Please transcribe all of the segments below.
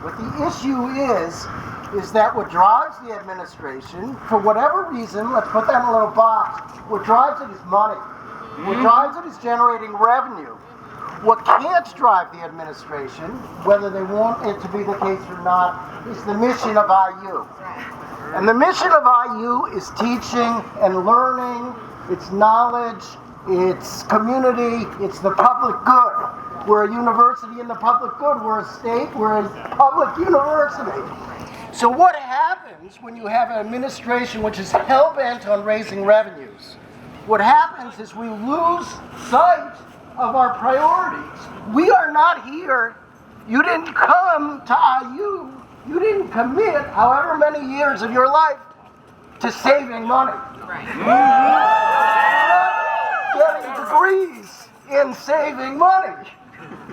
What the issue is that what drives the administration, for whatever reason, let's put that in a little box, what drives it is money. What drives it is generating revenue. What can't drive the administration, whether they want it to be the case or not, is the mission of IU. And the mission of IU is teaching and learning, it's knowledge, it's community, it's the public good. We're a university in the public good. We're a state, we're a public university. So what happens when you have an administration which is hell-bent on raising revenues? What happens is we lose sight of our priorities. We are not here. You didn't come to IU. You didn't commit however many years of your life to saving money. Right. You're not getting degrees in saving money.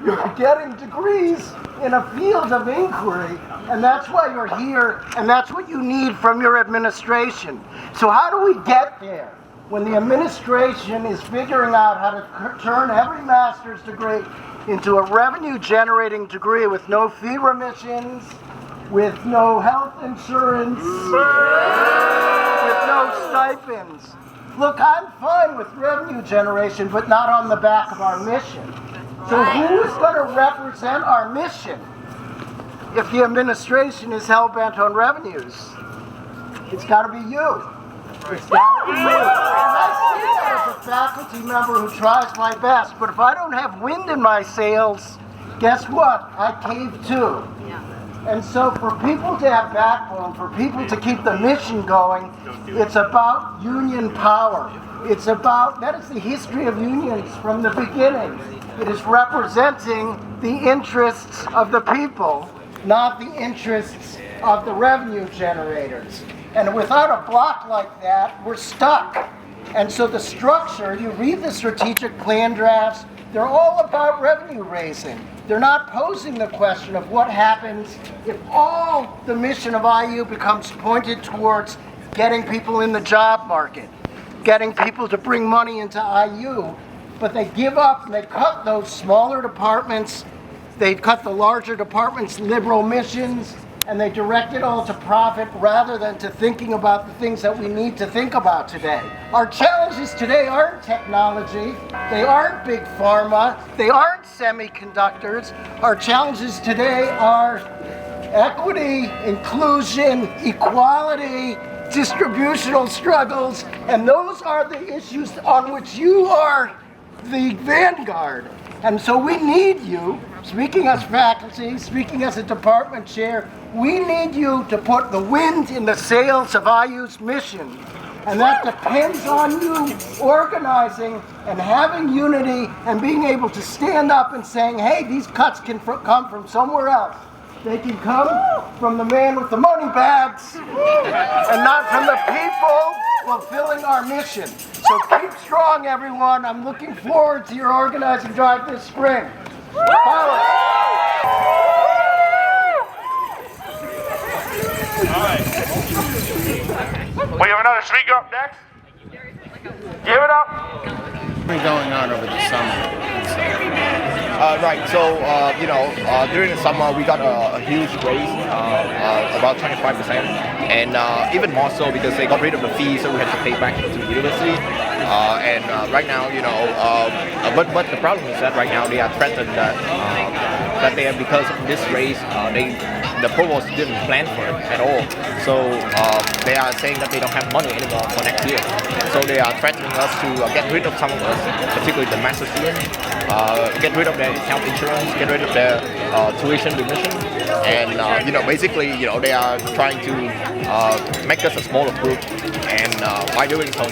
You're getting degrees in a field of inquiry, and that's why you're here, and that's what you need from your administration. So how do we get there? When the administration is figuring out how to turn every master's degree into a revenue-generating degree with no fee remissions, with no health insurance, with no stipends. Look, I'm fine with revenue generation, but not on the back of our mission. So who's going to represent our mission if the administration is hell-bent on revenues? It's got to be you. It's got to be you. And I say that as a faculty member who tries my best, but if I don't have wind in my sails, guess what? I cave too. And so for people to have backbone, for people to keep the mission going, it's about union power. It's about, that is the history of unions from the beginning. It is representing the interests of the people, not the interests of the revenue generators. And without a block like that, we're stuck. And so the structure, you read the strategic plan drafts, they're all about revenue raising. They're not posing the question of what happens if all the mission of IU becomes pointed towards getting people in the job market, getting people to bring money into IU, but they give up and they cut those smaller departments, they cut the larger departments' liberal missions, and they direct it all to profit rather than to thinking about the things that we need to think about today. Our challenges today aren't technology, they aren't big pharma, they aren't semiconductors. Our challenges today are equity, inclusion, equality, distributional struggles, and those are the issues on which you are the vanguard. And so we need you, speaking as faculty, speaking as a department chair, we need you to put the wind in the sails of IU's mission. And that depends on you organizing and having unity and being able to stand up and saying, hey, these cuts can come from somewhere else. They can come from the man with the money bags and not from the people fulfilling our mission. So keep strong, everyone. I'm looking forward to your organizing drive this spring. Follow. All right. We have another speaker up next. Give it up. Been going on over the summer. Right, so, during the summer we got a huge raise, about 25%, and even more so because they got rid of the fees that we had to pay back to the university. Right now, but the problem is that right now they are threatened that they have, because of this raise, the provost didn't plan for it at all. So they are saying that they don't have money anymore for next year. So they are threatening us to get rid of some of us, particularly the master students, get rid of their health insurance, get rid of their tuition remission, and basically, they are trying to make us a smaller group, and by doing so,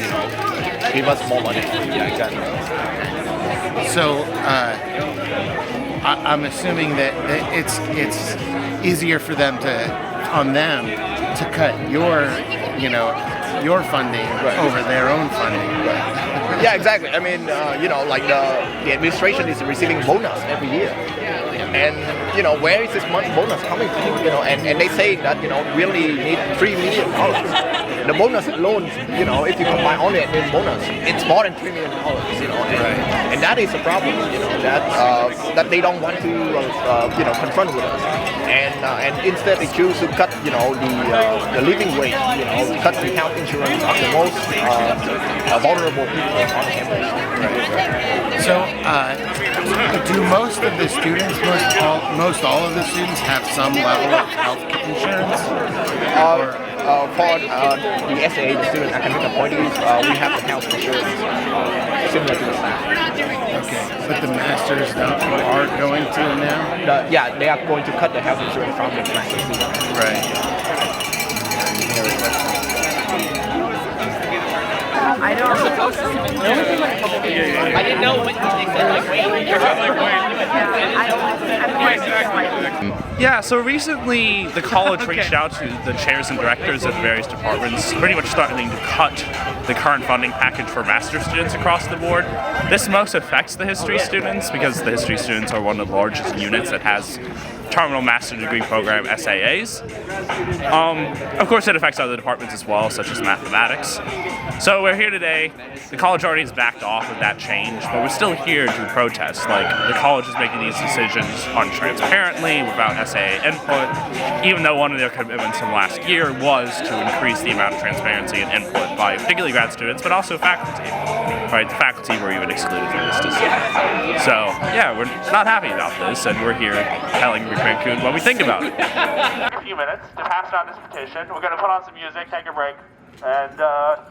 give us more money. Yeah, exactly. So I'm assuming that it's easier for them to cut your funding over their own funding. Right. Yeah, exactly. I mean, the administration is receiving bonus every year. And, where is this money bonus coming from? And they say that, we only need $3 million. the bonus alone, you know, if you combine only admin bonus, it's more than $3 million, you know, and that is a problem, you know, that they don't want to, you know, confront with us, and instead they choose to cut, you know, the living wage, you know, cut the health insurance of the most vulnerable people on campus. So, do most of the students, most all of the students have some level of health insurance? For the SAA, the student academic appointees, we have the health insurance similar to the staff. Okay, but the masters are going to now? Yeah, they are going to cut the health insurance from the master's student. Right. I know I'm supposed to. I didn't know when they said like wait. Yeah, so recently the college reached out to the chairs and directors of the various departments, pretty much starting to cut the current funding package for master's students across the board. This most affects the history students because the history students are one of the largest units that has terminal master's degree program SAAs. Of course it affects other departments as well, such as mathematics. So we're here today. The college already has backed off of that change, but we're still here to protest. Like, the college is making these decisions untransparently, without SAA input, even though one of their commitments from last year was to increase the amount of transparency and input by particularly grad students, but also faculty. Right, the faculty were even excluded from this decision. So, yeah, we're not happy about this, and we're here telling Cancun what we think about it. A few minutes to pass down this petition. We're going to put on some music, take a break, and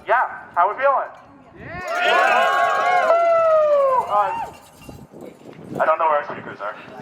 yeah, how we feeling? Yeah! I don't know where our speakers are.